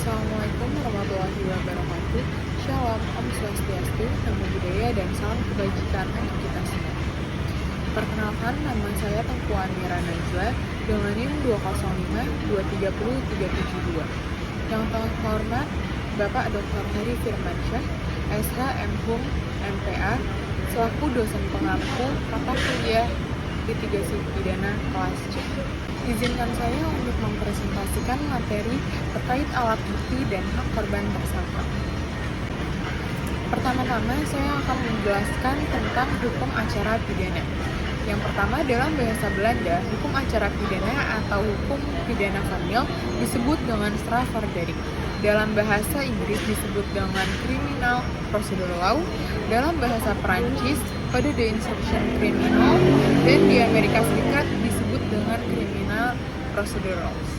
Assalamualaikum warahmatullahi wabarakatuh. Shalom, Om Swastiastu, Namo Buddhaya, dan salam kebajikan untuk kita semua. Perkenalkan, nama saya Tengku Amira Najla dengan NIM 205230372. Yang terhormat Bapak Dr. Heri Firmansyah, SH M.Hum, MPA, selaku dosen pengampu mata kuliah litigasi pidana kelas C. Izinkan saya untuk mempresentasikan materi terkait alat bukti dan hak korban tersangka. Pertama-tama saya akan menjelaskan tentang hukum acara pidana. Yang pertama, dalam bahasa Belanda, hukum acara pidana atau hukum pidana formil disebut dengan strafrechtelijk. Dalam bahasa Inggris disebut dengan criminal procedure law, dalam bahasa Perancis code d'instruction criminal, dan di Amerika Serikat disebut dengan criminal procedure laws.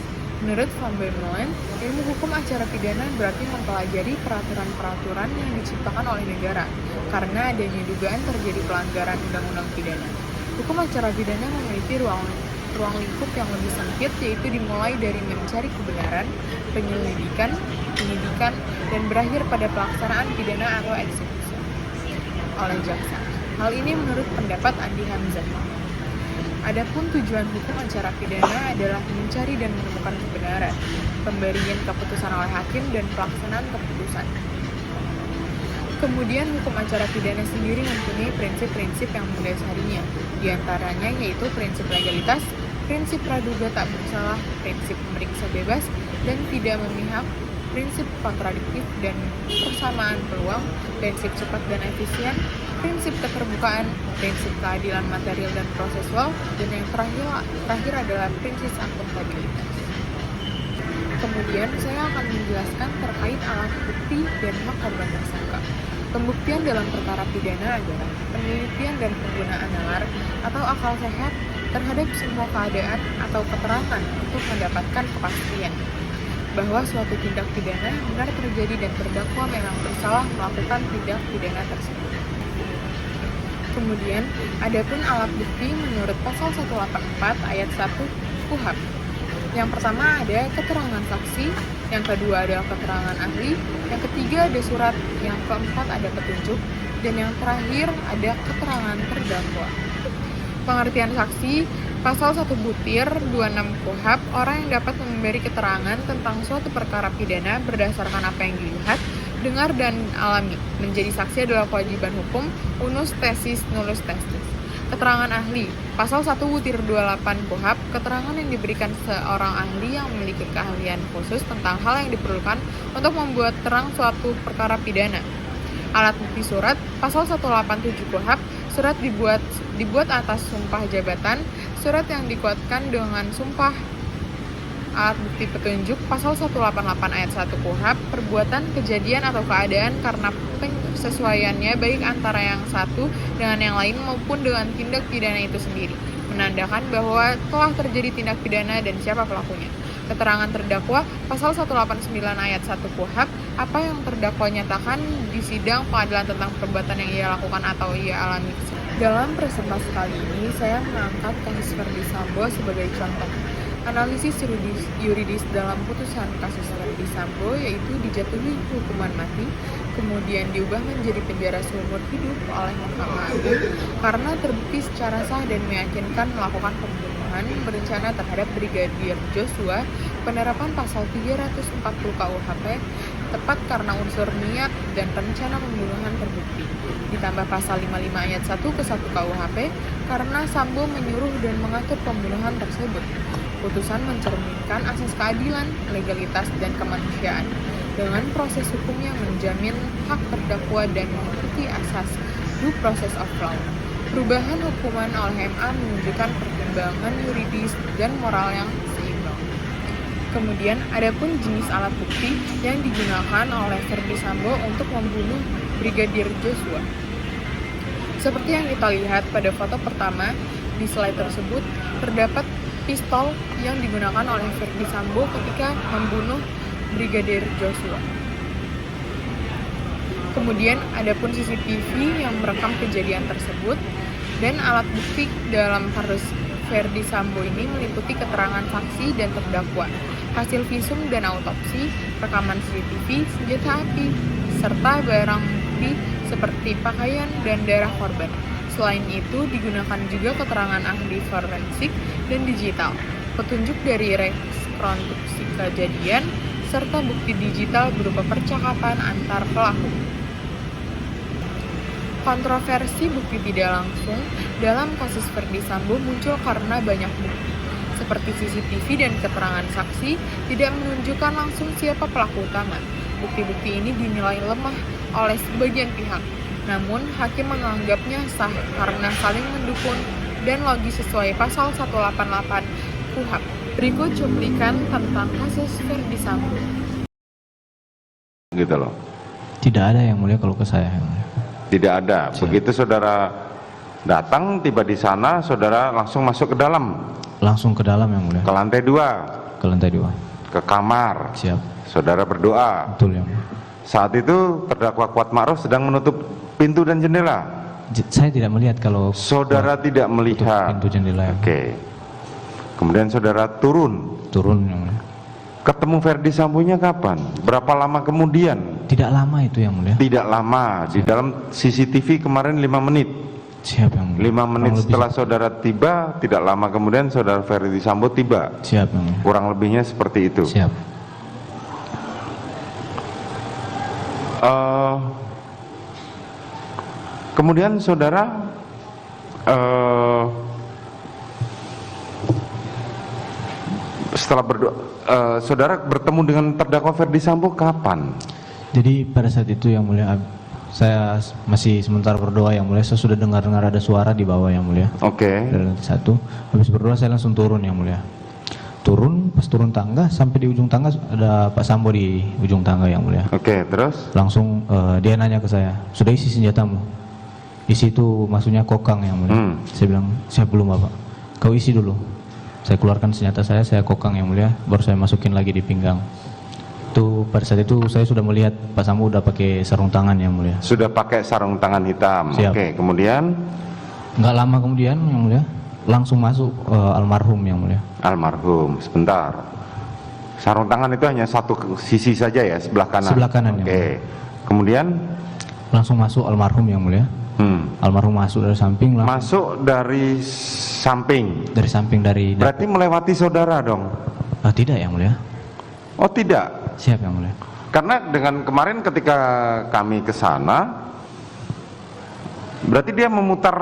Menurut Van Bemmelen, ilmu hukum acara pidana berarti mempelajari peraturan-peraturan yang diciptakan oleh negara karena adanya dugaan terjadi pelanggaran undang-undang pidana. Hukum acara pidana memiliki ruang lingkup yang lebih sempit, yaitu dimulai dari mencari kebenaran, penyelidikan, penyidikan, dan berakhir pada pelaksanaan pidana atau eksekusi oleh jaksa. Hal ini menurut pendapat Andi Hamzah. Adapun tujuan hukum acara pidana adalah mencari dan menemukan kebenaran, pemberian keputusan oleh hakim, dan pelaksanaan keputusan. Kemudian hukum acara pidana sendiri mempunyai prinsip-prinsip yang mendasarinya, di antaranya yaitu prinsip legalitas, prinsip praduga tak bersalah, prinsip memeriksa bebas dan tidak memihak, prinsip kontradiktif dan persamaan peluang, prinsip cepat dan efisien, prinsip keterbukaan, prinsip keadilan material dan prosesual, dan yang terakhir adalah prinsip akuntabilitas. Kemudian saya akan menjelaskan terkait alat bukti dan hak korban tersangka. Pembuktian dalam perkara pidana adalah penelitian dan penggunaan nalar atau akal sehat terhadap semua keadaan atau keterangan untuk mendapatkan kepastian bahwa suatu tindak pidana benar terjadi dan terdakwa memang bersalah melakukan tindak pidana tersebut. Kemudian, adapun alat bukti menurut pasal 184 ayat 1 KUHP. Yang pertama ada keterangan saksi, yang kedua adalah keterangan ahli, yang ketiga ada surat, yang keempat ada petunjuk, dan yang terakhir ada keterangan terdakwa. Pengertian saksi, pasal 1 butir 26 KUHP, orang yang dapat memberi keterangan tentang suatu perkara pidana berdasarkan apa yang dilihat, dengar, dan alami. Menjadi saksi adalah kewajiban hukum, unus tesis nullus testis. Keterangan ahli, pasal 1 butir 28 KUHP, keterangan yang diberikan seorang ahli yang memiliki keahlian khusus tentang hal yang diperlukan untuk membuat terang suatu perkara pidana. Alat bukti surat, pasal 187 KUHP, surat dibuat atas sumpah jabatan, surat yang dikuatkan dengan sumpah. Alat bukti petunjuk, pasal 188 ayat 1 KUHP, perbuatan, kejadian, atau keadaan karena penyesuaiannya baik antara yang satu dengan yang lain maupun dengan tindak pidana itu sendiri, menandakan bahwa telah terjadi tindak pidana dan siapa pelakunya. Keterangan terdakwa, pasal 189 ayat 1 KUHP, apa yang terdakwa nyatakan di sidang pengadilan tentang perbuatan yang ia lakukan atau ia alami. Dalam presentasi kali ini, saya mengangkat kasus Verdi Sambo sebagai contoh. Analisis yuridis dalam putusan kasus Verdi Sambo yaitu dijatuhi hukuman mati, kemudian diubah menjadi penjara seumur hidup oleh Mahkamah Agung karena terbukti secara sah dan meyakinkan melakukan pembunuhan berencana terhadap Brigadir Joshua, penerapan pasal 340 KUHP, tepat karena unsur niat dan rencana pembunuhan terbukti, ditambah pasal 55 ayat 1 ke 1 KUHP karena Sambo menyuruh dan mengatur pembunuhan tersebut. Putusan mencerminkan asas keadilan, legalitas, dan kemanusiaan dengan proses hukum yang menjamin hak terdakwa dan mengikuti asas due process of law. Perubahan hukuman oleh MA menunjukkan pertimbangan yuridis dan moral yang seimbang. Kemudian, adapun jenis alat bukti yang digunakan oleh Verdi Sambo untuk membunuh Brigadir Joshua. Seperti yang kita lihat pada foto pertama di slide tersebut, terdapat pistol yang digunakan oleh Verdi Sambo ketika membunuh Brigadir Joshua. Kemudian adapun CCTV yang merekam kejadian tersebut, dan alat bukti dalam kasus Verdi Sambo ini meliputi keterangan saksi dan terdakwa. hasil visum dan autopsi, rekaman CCTV, senjata api, serta barang bukti seperti pakaian dan darah korban. Selain itu, digunakan juga keterangan ahli forensik dan digital, petunjuk dari rekonstruksi kejadian, serta bukti digital berupa percakapan antar pelaku. Kontroversi bukti tidak langsung dalam kasus Ferdy Sambo muncul karena banyak bukti, seperti CCTV dan keterangan saksi, tidak menunjukkan langsung siapa pelaku utama. Bukti-bukti ini dinilai lemah oleh sebagian pihak, namun hakim menganggapnya sah karena saling mendukung dan logis sesuai pasal 188 KUHP. Berikut cuplikan tentang kasus Ferdy Sambo. Gitu loh. Tidak ada yang mulia kalau ke saya. Yang mulia. Tidak ada. Begitu saudara datang, tiba di sana, saudara langsung masuk ke dalam. Langsung ke dalam yang mulia. Ke lantai 2. Ke lantai 2. Ke kamar. Siap. Saudara berdoa. Betul yang mulia. Saat itu terdakwa Kuat Ma'ruf sedang menutup pintu dan jendela. Saya tidak melihat kalau saudara tidak melihat pintu jendela. Oke. Kemudian saudara turun. Turun yang mulia. Ketemu Ferdy Sambo-nya kapan? Berapa lama kemudian? Tidak lama itu yang mulia. Tidak lama. Di dalam CCTV kemarin 5 menit. Siap yang mulia. 5 menit setelah saudara tiba, tidak lama kemudian saudara Ferdy Sambo tiba. Siap yang mulia. Kurang lebihnya seperti itu. Siap. Kemudian saudara setelah berdoa, saudara bertemu dengan terdakwa Ferdy Sambo kapan? Jadi pada saat itu yang mulia, saya masih sementara berdoa yang mulia, saya sudah dengar ada suara di bawah yang mulia. Oke. Dari lantai 1, habis berdoa saya langsung turun yang mulia. Turun, pas turun tangga sampai di ujung tangga ada Pak Sambo di ujung tangga yang mulia. Oke, terus? Langsung dia nanya ke saya, sudah isi senjatamu? Isi itu maksudnya kokang yang mulia. Saya bilang, saya belum Bapak. Kau isi dulu. Saya keluarkan senjata saya kokang yang mulia, baru saya masukin lagi di pinggang. Itu pada saat itu saya sudah melihat Pak Sambo udah pakai sarung tangan yang mulia. Sudah pakai sarung tangan hitam. Siap. Oke, kemudian? Nggak lama kemudian yang mulia, langsung masuk almarhum yang mulia. Almarhum, sebentar. Sarung tangan itu hanya satu sisi saja ya, sebelah kanan. Sebelah kanan. Oke. Kemudian? Langsung masuk almarhum yang mulia. Almarhum masuk dari samping. Masuk dari samping. Dari samping dari. Berarti melewati saudara dong? Tidak yang mulia. Oh tidak. Siap yang mulia. Karena dengan kemarin ketika kami ke sana, berarti dia memutar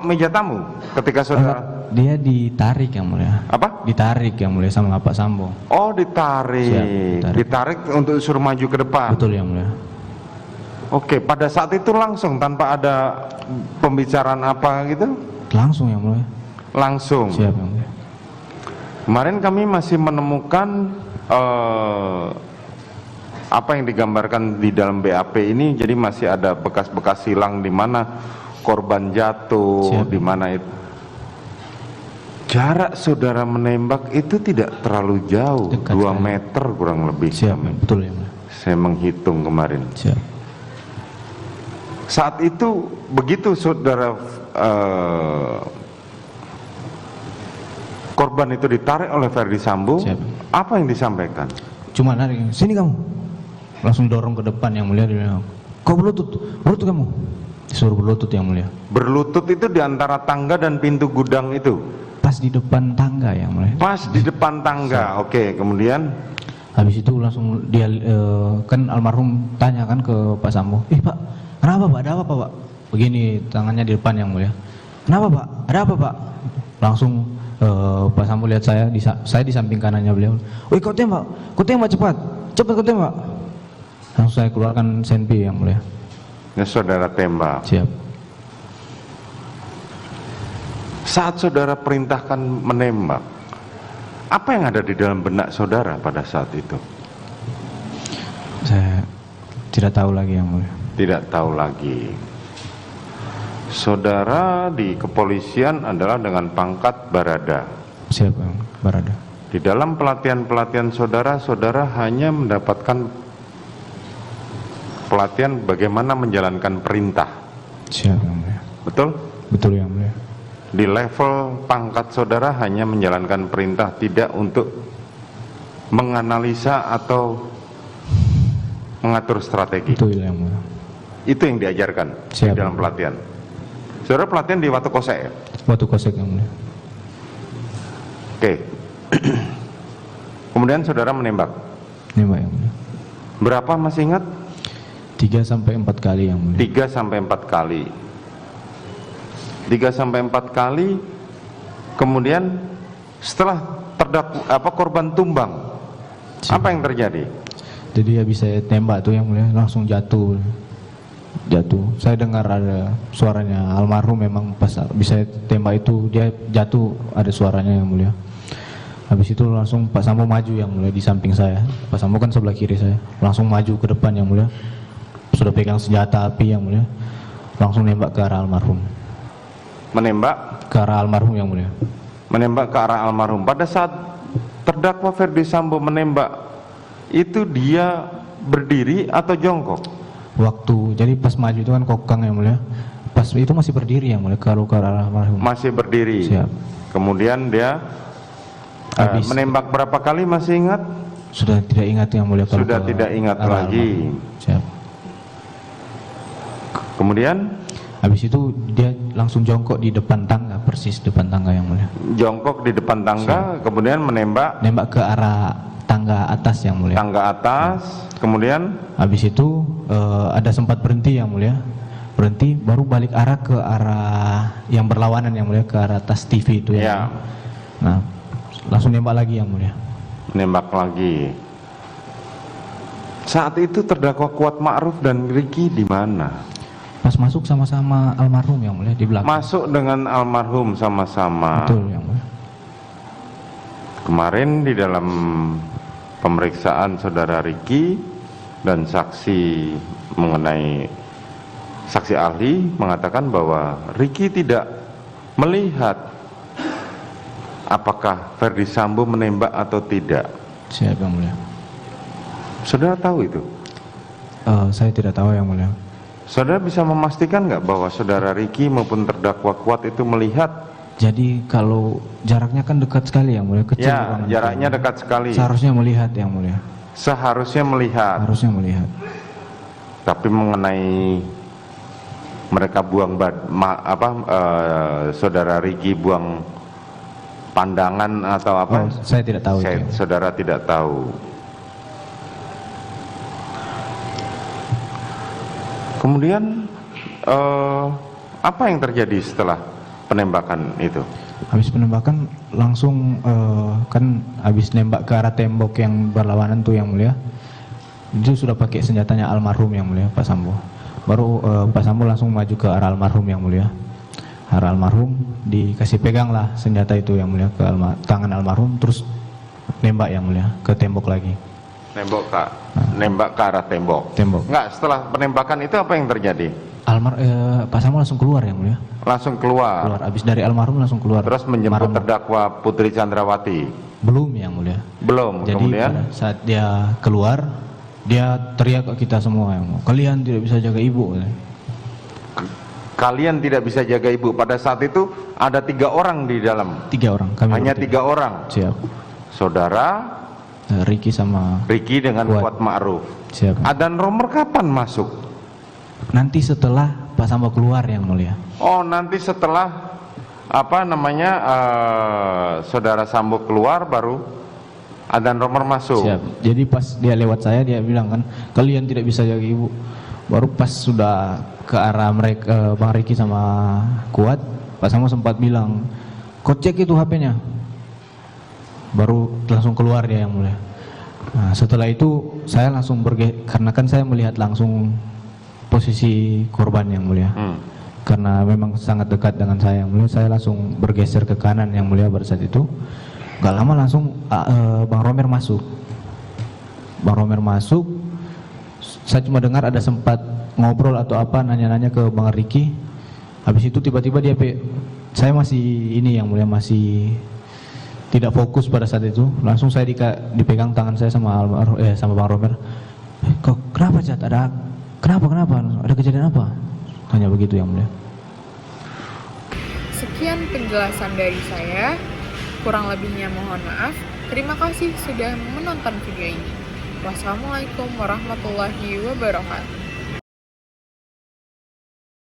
meja tamu ketika saudara. Dia ditarik yang mulia. Apa? Ditarik yang mulia sama Pak Sambo. Oh ditarik. Siap, ditarik untuk suruh maju ke depan. Betul yang mulia. Oke, pada saat itu langsung tanpa ada pembicaraan apa gitu? Langsung yang mulia. Langsung. Siap yang mulia. Kemarin kami masih menemukan apa yang digambarkan di dalam BAP ini, jadi masih ada bekas-bekas silang di mana korban jatuh, di mana itu. Jarak saudara menembak itu tidak terlalu jauh, dekat 2 meter kurang lebih. Siap, betul ya. Saya menghitung kemarin. Siap. Saat itu begitu saudara korban itu ditarik oleh Ferdy Sambo, apa yang disampaikan? Cuma narik, sini kamu. Langsung dorong ke depan yang mulia, dia bilang, kau berlutut kamu. Disuruh berlutut yang mulia. Berlutut itu di antara tangga dan pintu gudang itu? Pas di depan tangga yang mulia. Pas di depan tangga. Oke, kemudian? Habis itu langsung dia kan almarhum tanya kan ke Pak Sambo, Pak, kenapa Pak? Ada apa Pak? Begini tangannya di depan yang mulia. Kenapa Pak? Ada apa Pak? Langsung Pak Sambo lihat saya di samping kanannya beliau. Wih kau tembak cepat kau tembak. Langsung saya keluarkan senpi yang mulia. Ya saudara tembak. Siap. Saat saudara perintahkan menembak, apa yang ada di dalam benak saudara pada saat itu? Saya tidak tahu lagi yang mulia. Tidak tahu lagi. Saudara di kepolisian adalah dengan pangkat barada. Siap, barada. Di dalam pelatihan-pelatihan saudara, saudara hanya mendapatkan pelatihan bagaimana menjalankan perintah. Siap, yang mulia. Betul? Betul yang mulia. Di level pangkat saudara hanya menjalankan perintah, tidak untuk menganalisa atau mengatur strategi. Itu yang mulia. Itu yang diajarkan Siap. di dalam pelatihan. Saudara pelatihan di Watu Kosek ya? Watu Kosek yang mulia. Oke. Kemudian saudara menembak. Nembak yang mulia. Berapa masih ingat? 3 sampai 4 kali yang mulia. 3 sampai 4 kali. 3 sampai 4 kali. Kemudian setelah korban tumbang, apa yang terjadi? Jadi habis saya tembak tuh yang mulia, langsung jatuh. Saya dengar ada suaranya almarhum, memang pas bisa tembak itu dia jatuh, ada suaranya yang mulia. Habis itu langsung Pak Sambo maju yang mulia di samping saya. Pak Sambo kan sebelah kiri saya. Langsung maju ke depan yang mulia. Sudah pegang senjata api yang mulia. Langsung nembak ke arah almarhum. Menembak ke arah almarhum yang mulia. Menembak ke arah almarhum. Pada saat terdakwa Ferdi Sambo menembak, itu dia berdiri atau jongkok? Jadi pas maju itu kan kokang yang mulia. Pas itu masih berdiri yang mulia, kalau ke arah almarhum. Masih berdiri. Siap. Kemudian dia menembak berapa kali masih ingat? Sudah tidak ingat yang mulia. Sudah tidak ingat lagi. Siap. Kemudian habis itu dia langsung jongkok di depan tangga, persis depan tangga yang mulia. Jongkok di depan tangga. Siap. Kemudian nembak ke arah tangga atas yang mulia. Tangga atas. Kemudian habis itu ada sempat berhenti yang mulia. Berhenti baru balik arah ke arah yang berlawanan yang mulia, ke arah atas TV itu ya. Nah, langsung nembak lagi yang mulia. Nembak lagi. Saat itu terdakwa Kuat Ma'ruf dan Riki di mana? Pas masuk sama-sama almarhum yang mulia di belakang. Masuk dengan almarhum sama-sama. Betul yang mulia. Kemarin di dalam pemeriksaan saudara Riki dan saksi mengenai saksi ahli mengatakan bahwa Riki tidak melihat apakah Ferdi Sambo menembak atau tidak. Siap yang mulia. Saudara tahu itu? Saya tidak tahu yang mulia. Saudara bisa memastikan nggak bahwa saudara Riki maupun terdakwa Kuat itu melihat? Jadi kalau jaraknya kan dekat sekali yang mulia, kecil. Ya, jaraknya dekat sekali. Seharusnya melihat yang mulia. Seharusnya melihat. Harusnya melihat. Tapi mengenai mereka buang saudara Riki buang pandangan atau apa? Saya tidak tahu. Saudara tidak tahu. Kemudian apa yang terjadi setelah penembakan itu? Habis penembakan langsung kan habis nembak ke arah tembok yang berlawanan tuh yang mulia. Itu sudah pakai senjatanya almarhum yang mulia, Pak Sambo. Baru Pak Sambo langsung maju ke arah almarhum yang mulia. Arah almarhum dikasih pegang lah senjata itu yang mulia ke tangan almarhum, terus nembak yang mulia ke tembok lagi. Nembak ke arah tembok. Enggak, setelah penembakan itu apa yang terjadi? Pak Sambo langsung keluar yang mulia. Langsung keluar. Habis dari almarhum langsung keluar. Terus menjemput terdakwa Putri Chandrawati. Belum yang mulia. Belum. Jadi kemudian saat dia keluar, dia teriak ke kita semua yang, kalian tidak bisa jaga ibu. Kalian tidak bisa jaga ibu. Pada saat itu ada 3 orang di dalam. 3 orang. Hanya 3 orang. Siap. Saudara Riki dengan Kuat Ma'ruf. Siap. Adan Romer kapan masuk? Nanti setelah Pak Sambo keluar yang mulia. Oh, nanti setelah saudara Sambo keluar baru Adan Romer masuk. Siap. Jadi pas dia lewat saya, dia bilang kan, kalian tidak bisa jaga ibu. Baru pas sudah ke arah mereka, Bang Riki sama Kuat, Pak Sambo sempat bilang, kau cek itu HP-nya. Baru langsung keluar dia yang mulia. Nah, setelah itu saya langsung karena kan saya melihat langsung posisi korban yang mulia. Karena memang sangat dekat dengan saya yang mulia, saya langsung bergeser ke kanan yang mulia pada saat itu. Gak lama langsung Bang Romer masuk. Bang Romer masuk, saya cuma dengar ada sempat ngobrol atau apa, nanya-nanya ke Bang Riki. Habis itu tiba-tiba saya masih ini yang mulia, masih tidak fokus pada saat itu. Langsung saya dipegang tangan saya sama Bang Romer. Kok kenapa Jat? Kenapa? Ada kejadian apa? Tanya begitu yang mulia. Sekian penjelasan dari saya. Kurang lebihnya mohon maaf. Terima kasih sudah menonton video ini. Wassalamualaikum warahmatullahi wabarakatuh.